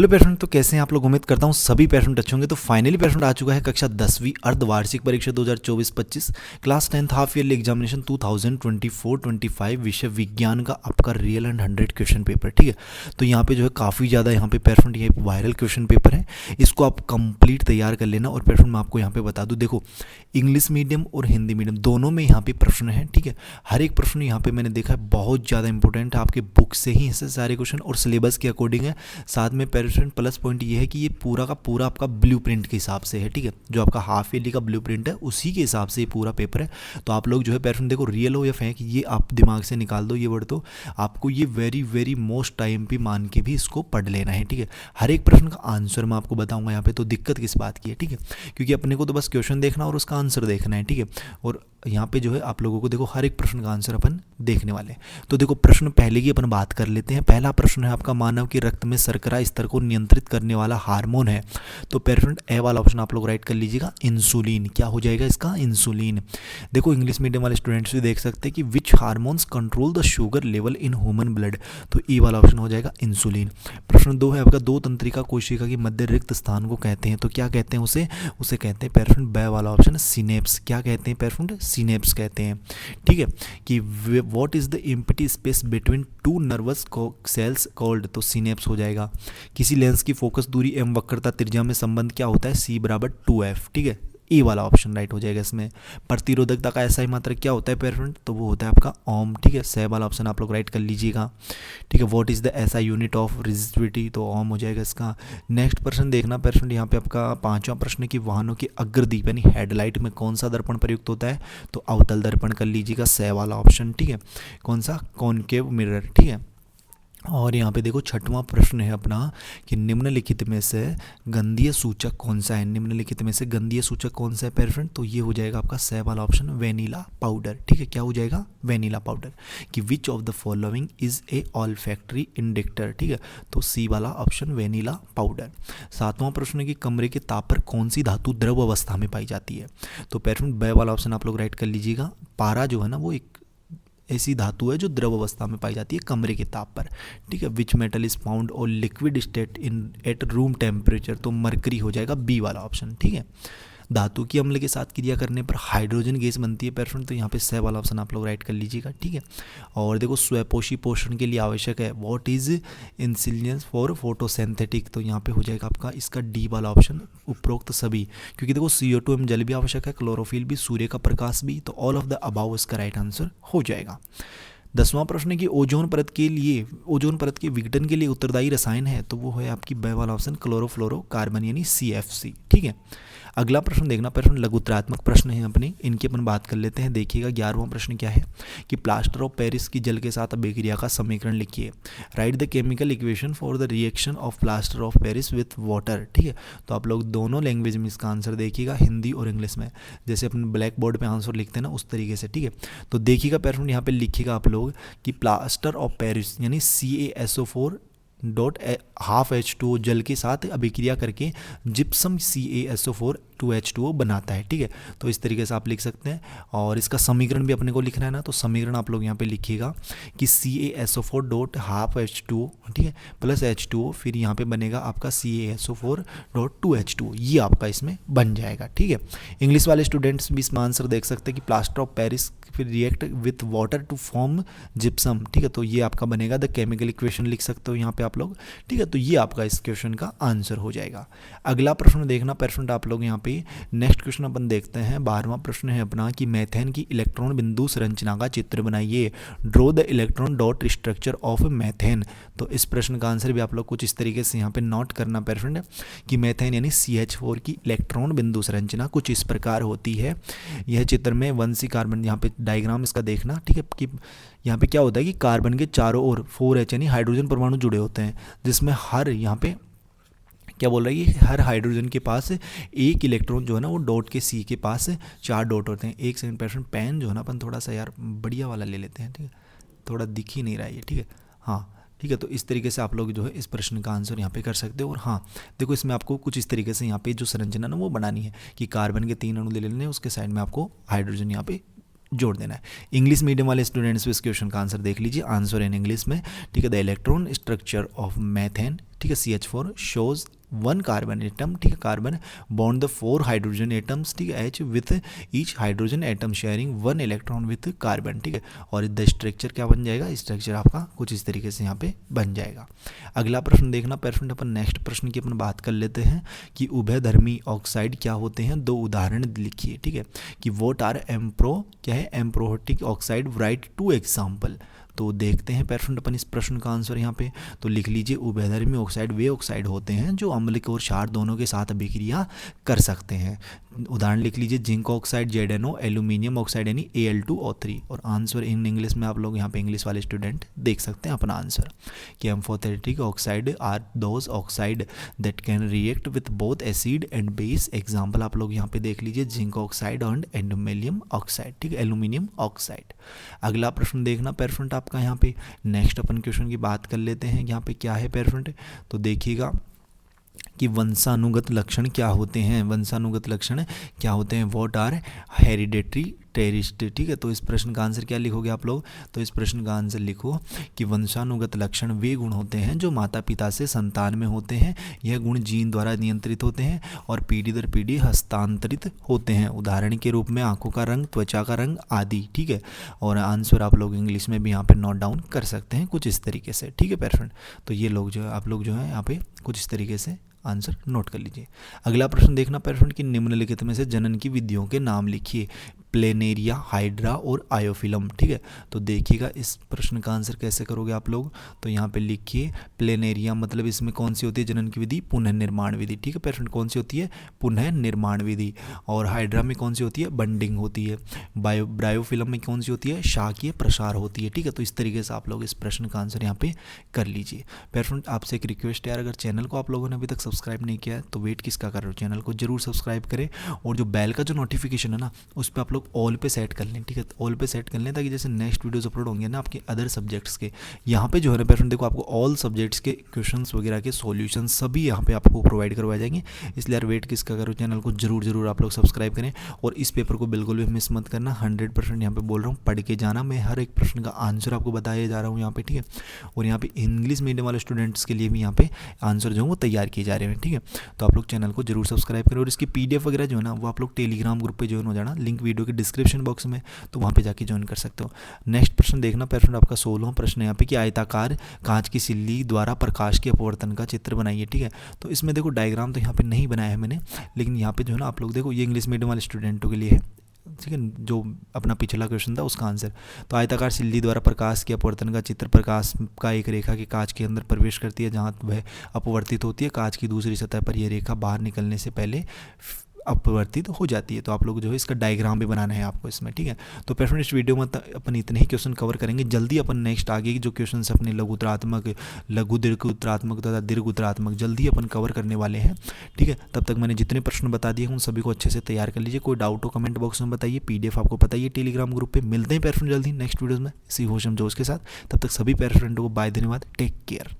Hello parent, तो कैसे हैं आप लोग। उम्मीद करता हूं सभी पेरेंट अच्छे होंगे। तो फाइनली पेरेंट आ चुका है कक्षा 10वीं अर्धवार्षिक परीक्षा 2024-25 class 10th half yearly examination 2024-25 विषय विज्ञान का आपका रियल एंड 100 क्वेश्चन पेपर। ठीक है, तो यहाँ पे जो है काफ़ी ज़्यादा यहाँ पे पेरेंट ये वायरल क्वेश्चन पेपर है, इसको आप कंप्लीट तैयार कर लेना। और पेरेंट मैं आपको यहाँ पे बता दूँ, देखो इंग्लिश मीडियम और हिंदी मीडियम दोनों में यहाँ पे प्रश्न है। ठीक है, हर एक प्रश्न यहाँ पे मैंने देखा है बहुत ज़्यादा इंपॉर्टेंट है, आपके बुक से ही ऐसे सारे क्वेश्चन और सिलेबस के अकॉर्डिंग है। साथ में पेरेंट प्लस पॉइंट ये है कि ये पूरा का पूरा आपका ब्लूप्रिंट के हिसाब से है। ठीक है, जो आपका हाफ ईयरली का ब्लूप्रिंट है उसी के हिसाब से ये पूरा पेपर है। तो आप लोग जो है पेरेंट देखो रियल हो या फेक, ये आप दिमाग से निकाल दो ये वर्ड, तो आपको ये वेरी वेरी मोस्ट टाइम पे मान के भी इसको पढ़ लेना है। ठीक है, हर एक प्रश्न का आंसर मैं आपको बताऊंगा यहाँ पे, तो दिक्कत किस बात की है। ठीक है, क्योंकि अपने को तो बस क्वेश्चन देखना और उसका आंसर देखना है। ठीक है, और यहाँ पे जो है आप लोगों को देखो हर एक प्रश्न का आंसर अपन देखने वाले हैं। तो देखो प्रश्न पहले की अपन बात कर लेते हैं। पहला प्रश्न है आपका, मानव के रक्त में शर्करा स्तर को नियंत्रित करने वाला हार्मोन है। तो पेरेंट ए वाला ऑप्शन आप लोग राइट कर लीजिएगा, इंसुलिन। क्या हो जाएगा इसका, इंसुलिन। देखो इंग्लिश मीडियम वाले स्टूडेंट्स भी देख सकते हैं कि विच hormones control the sugar level in human blood. तो ए वाला ऑप्शन हो जाएगा इंसुलिन। प्रश्न 2 है आपका, दो तंत्रिका कोशिका के मध्य रिक्त स्थान को कहते हैं। तो क्या कहते हैं उसे कहते हैं पेरेंट बे वाला ऑप्शन सिनेप्स। क्या कहते हैं पेरेंट, सिनेप्स कहते हैं। ठीक है, कि what is the empty space between two nervous cells called. तो सिनेप्स हो जाएगा। किसी लेंस की फोकस दूरी एवं वक्रता त्रिज्या में संबंध क्या होता है, सी बराबर 2f। ठीक है, ए वाला ऑप्शन राइट हो जाएगा इसमें। प्रतिरोधकता का ऐसा ही मात्रक क्या होता है पेरेंट, तो वो होता है आपका ओम। ठीक है, से वाला ऑप्शन आप लोग राइट कर लीजिएगा। ठीक है, व्हाट इज द ऐसा यूनिट ऑफ रेजिस्टिविटी, तो ओम हो जाएगा इसका। नेक्स्ट प्रश्न देखना पेरेंट, यहाँ पे आपका पांचवा प्रश्न की वाहनों की अग्रदीप यानी हेडलाइट में कौन सा दर्पण प्रयुक्त होता है, तो अवतल दर्पण कर लीजिएगा, से वाला ऑप्शन। ठीक है, कौन सा, कॉनकेव मिरर। ठीक है, और यहाँ पे देखो छठवां प्रश्न है अपना कि निम्नलिखित में से गंधीय सूचक कौन सा है। निम्नलिखित में से गंधीय सूचक कौन सा है पेरेंट, तो ये हो जाएगा आपका से वाला ऑप्शन, वेनिला पाउडर। ठीक है, क्या हो जाएगा, वेनिला पाउडर। कि which of the following is a olfactory indicator. ठीक है, तो सी वाला ऑप्शन वेनिला पाउडर। सातवां प्रश्न है कि कमरे के ताप पर कौन सी धातु द्रव अवस्था में पाई जाती है। तो पेरेंट बे वाला ऑप्शन आप लोग राइट कर लीजिएगा। पारा जो है ना वो एक ऐसी धातु है जो द्रव अवस्था में पाई जाती है कमरे के ताप पर। ठीक है, विच मेटल इज फाउंड और liquid state in at room temperature. तो मरकरी हो जाएगा, बी वाला ऑप्शन। ठीक है, धातु की अम्ल के साथ क्रिया करने पर हाइड्रोजन गैस बनती है पेरेंट, तो यहाँ पे से वाला ऑप्शन आप लोग राइट कर लीजिएगा। ठीक है, और देखो स्वपोषी पोषण के लिए आवश्यक है, व्हाट इज इंसिलियंस फॉर फोटोसिंथेटिक। तो यहाँ पे हो जाएगा आपका इसका डी वाला ऑप्शन, उपरोक्त सभी। क्योंकि देखो CO2 में जल भी आवश्यक है, क्लोरोफिल भी, सूर्य का प्रकाश भी, तो ऑल ऑफ द अबाव इसका राइट आंसर हो जाएगा। 10वां प्रश्न है कि ओजोन परत के विघटन के लिए उत्तरदायी रसायन है, तो वो है आपकी बे वाला ऑप्शन, क्लोरोफ्लोरोकार्बन यानी CFC। ठीक है, अगला प्रश्न देखना पेरेंट, लघुत्रात्मक प्रश्न है अपने, इनकी अपन बात कर लेते हैं। देखिएगा 11वां प्रश्न क्या है कि प्लास्टर ऑफ पेरिस की जल के साथ अभिक्रिया का समीकरण लिखिए। Right the chemical equation for the reaction of plaster of Paris with water. ठीक है, तो आप लोग दोनों लैंग्वेज में इसका आंसर देखिएगा, हिंदी और इंग्लिश में, जैसे अपन ब्लैक बोर्ड पे आंसर लिखते हैं ना उस तरीके से। ठीक है, तो देखिएगा पेरेंट यहाँ पे लिखिएगा आप लोग कि प्लास्टर ऑफ पेरिस यानी CaSO4 डॉट ½ H2O जल के साथ अभिक्रिया करके जिप्सम CaSO4 2H2O बनाता है। ठीक है, तो इस तरीके से आप लिख सकते हैं। और इसका समीकरण भी अपने को लिखना है ना, तो समीकरण आप लोग यहाँ पे लिखिएगा कि CaSO4 डॉट ½ H2O, ठीक है, प्लस H2O, फिर यहाँ पे बनेगा आपका CaSO4 डॉट 2H2O, ये आपका इसमें बन जाएगा। ठीक है, इंग्लिश वाले स्टूडेंट्स भी इसमें आंसर देख सकते हैं कि प्लास्टर ऑफ पेरिस फिर react with water to form gypsum. ठीक है, तो ये आपका बनेगा द केमिकल इक्वेशन, लिख सकते हो यहाँ पे आप लोग। ठीक है, तो ये आपका इस क्वेश्चन का आंसर हो जाएगा। अगला प्रश्न देखना पेरेंट आप लोग यहाँ पे, नेक्स्ट क्वेश्चन अपन देखते हैं। 12वां प्रश्न है अपना कि मैथेन की इलेक्ट्रॉन बिंदु संरचना का चित्र बनाइए। Draw the electron dot structure of methane. तो इस प्रश्न का आंसर भी आप लोग कुछ इस तरीके से यहाँ पे नोट करना पेरेंट कि मैथेन यानी CH4 की इलेक्ट्रॉन बिंदु संरचना कुछ इस प्रकार होती है। यह चित्र में 1C कार्बन, यहाँ पे डायग्राम इसका देखना। ठीक है, कि यहाँ पे क्या होता है कि कार्बन के चारों ओर 4H यानी हाइड्रोजन परमाणु जुड़े होते हैं, जिसमें हर यहाँ पे क्या बोल रहा है, ये हर हाइड्रोजन के पास एक इलेक्ट्रॉन जो है ना वो डॉट के C के पास 4 डॉट होते हैं। एक सेकंड पेरेंट, पेन जो है ना अपन थोड़ा सा यार बढ़िया वाला ले लेते हैं। ठीक है, थोड़ा दिख ही नहीं रहा है ये। ठीक है, हाँ ठीक है, तो इस तरीके से आप लोग जो है इस प्रश्न का आंसर यहाँ पे कर सकते हो। और हाँ देखो इसमें आपको कुछ इस तरीके से यहाँ पे जो संरचना ना वो बनानी है कि कार्बन के 3 अणु ले लेने, उसके साइड में आपको हाइड्रोजन यहाँ पे जोड़ देना है। इंग्लिश मीडियम वाले स्टूडेंट्स भी इस क्वेश्चन का आंसर देख लीजिए, आंसर इन इंग्लिश में। ठीक है, the electron structure of methane ठीक है, CH4 शोज 1 कार्बन एटम, ठीक है, carbon bond the 4 hydrogen atoms, ठीक है, H with each hydrogen atom sharing 1 electron with carbon, ठीक है। और द स्ट्रक्चर क्या बन जाएगा, स्ट्रक्चर आपका कुछ इस तरीके से यहाँ पे बन जाएगा। अगला प्रश्न देखना पेरेंट, अपन नेक्स्ट प्रश्न की अपन बात कर लेते हैं कि उभयधर्मी ऑक्साइड क्या होते हैं, 2 उदाहरण लिखिए, ठीक है, कि वोट आर एम्प्रो क्या है, एम्प्रोटिक ऑक्साइड, राइट 2 एग्जाम्पल। तो देखते हैं पेरेंट अपन इस प्रश्न का आंसर यहाँ पे, तो लिख लीजिए उभयधर्मी ऑक्साइड वे ऑक्साइड होते हैं जो अम्ल और क्षार दोनों के साथ अभिक्रिया कर सकते हैं। उदाहरण लिख लीजिए zinc oxide ZnO, aluminium oxide यानी Al2O3। और आंसर इन इंग्लिश में आप लोग यहाँ पे इंग्लिश वाले स्टूडेंट देख सकते हैं अपना आंसर कि amphoteric oxide are those oxide that can react with both acid and base. Example आप लोग यहाँ पे देख लीजिए zinc oxide and aluminium oxide, ठीक है, एल्यूमिनियम ऑक्साइड। अगला प्रश्न देखना पेरेंट आपका यहाँ पे, नेक्स्ट अपन क्वेश्चन की बात कर लेते हैं। यहाँ पे क्या है पेरेंट, तो देखिएगा कि वंशानुगत लक्षण क्या होते हैं, वंशानुगत लक्षण क्या होते हैं, व्हाट आर हेरिडेटरी टेरिस्ट, ठीक है। तो इस प्रश्न का आंसर क्या लिखोगे आप लोग, तो इस प्रश्न का आंसर लिखो कि वंशानुगत लक्षण वे गुण होते हैं जो माता पिता से संतान में होते हैं। यह गुण जीन द्वारा नियंत्रित होते हैं और पीढ़ी दर पीढ़ी हस्तांतरित होते हैं। उदाहरण के रूप में आंखों का रंग, त्वचा का रंग आदि, ठीक है। और आंसर आप लोग इंग्लिश में भी यहाँ पे नोट डाउन कर सकते हैं कुछ इस तरीके से, ठीक है पेरेंट। तो ये लोग जो है आप लोग जो है यहाँ पे कुछ इस तरीके से आंसर नोट कर लीजिए। अगला प्रश्न देखना पेरेंट कि निम्नलिखित में से जनन की विधियों के नाम लिखिए, प्लेनेरिया, हाइड्रा और आयोफिलम, ठीक है। तो देखिएगा इस प्रश्न का आंसर कैसे करोगे आप लोग, तो यहाँ पे लिखिए प्लेनेरिया मतलब इसमें कौन सी होती है जनन की विधि, पुनः निर्माण विधि, ठीक है पेरेंट, कौन सी होती है, पुनः निर्माण विधि। और हाइड्रा में कौन सी होती है, बंडिंग होती है। ब्रायोफिलम में कौन सी होती है, शाकीय प्रसार होती है, ठीक है। तो इस तरीके से आप लोग इस प्रश्न का आंसर यहाँ पे कर लीजिए। पेरेंट आपसे एक रिक्वेस्ट है यार, अगर चैनल को आप लोगों ने अभी तक सब्सक्राइब नहीं किया है तो वेट किसका कर रहे हो, चैनल को जरूर सब्सक्राइब करें और जो बेल का जो नोटिफिकेशन है ना उस पर आप लोग ऑल पे सेट कर लें, ठीक है, ऑल पे सेट कर लें ताकि जैसे नेक्स्ट वीडियोस अपलोड होंगे ना आपके अदर सब्जेक्ट्स के, यहाँ पे जो है ना पेरेंट देखो आपको ऑल सब्जेक्ट्स के क्वेश्चंस वगैरह के सॉल्यूशन सभी यहाँ पे आपको प्रोवाइड करवाए जाएंगे। इसलिए यार वेट किसका करो, चैनल को जरूर आप लोग सब्सक्राइब करें और इस पेपर को बिल्कुल भी मिस मत करना। 100% यहाँ पे बोल रहा हूँ, पढ़ के जाना, मैं हर एक प्रश्न का आंसर आपको बताया जा रहा हूँ यहाँ पे, ठीक है। और यहाँ पे इंग्लिश मीडियम वाले स्टूडेंट्स के लिए भी यहाँ पे आंसर जो है वो तैयार किए जा रहे हैं, ठीक है। तो आप लोग चैनल को जरूर सब्सक्राइब करें और इसकी PDF वगैरह जो है ना वो आप लोग टेलीग्राम ग्रुप पे ज्वाइन हो जाना, लिंक वीडियो के डिस्क्रिप्शन बॉक्स में, तो वहाँ पे जाके ज्वाइन कर सकते हो। नेक्स्ट प्रश्न देखना पेरेंट आपका 16वां प्रश्न है यहाँ पे कि आयताकार कांच की सिल्ली द्वारा प्रकाश के अपवर्तन का चित्र बनाइए, ठीक है। तो इसमें देखो डायग्राम तो यहाँ पे नहीं बनाया है मैंने, लेकिन यहाँ पे जो है ना आप लोग देखो ये इंग्लिश मीडियम वाले स्टूडेंटों के लिए है, ठीक है, जो अपना पिछला क्वेश्चन था उसका आंसर। तो आयताकार सिल्ली द्वारा प्रकाश के अपवर्तन का चित्र, प्रकाश का एक रेखा के कांच के अंदर प्रवेश करती है जहाँ वह अपवर्तित होती है, कांच की दूसरी सतह पर यह रेखा बाहर निकलने से पहले अपवर्तित हो जाती है। तो आप लोग जो है इसका डायग्राम भी बनाना है आपको इसमें, ठीक है। तो पेरेंट इस वीडियो में अपन इतने ही क्वेश्चन कवर करेंगे, जल्दी अपन नेक्स्ट आगे की जो क्वेश्चन अपने लघु उत्तरात्मक, लघु दीर्घ उत्तरात्मक तथा दीर्घ उत्तरात्मक जल्दी अपन कवर करने वाले हैं, ठीक है। तब तक मैंने जितने प्रश्न बता दिए उन सभी को अच्छे से तैयार कर लीजिए। कोई डाउट हो कमेंट बॉक्स में बताइए, PDF आपको बताइए टेलीग्राम ग्रुप पर। मिलते हैं पेरेंट जल्दी नेक्स्ट वीडियोज़ में इसी होशम जोश के साथ, तब तक सभी पेरेंटों को बाय, धन्यवाद, टेक केयर।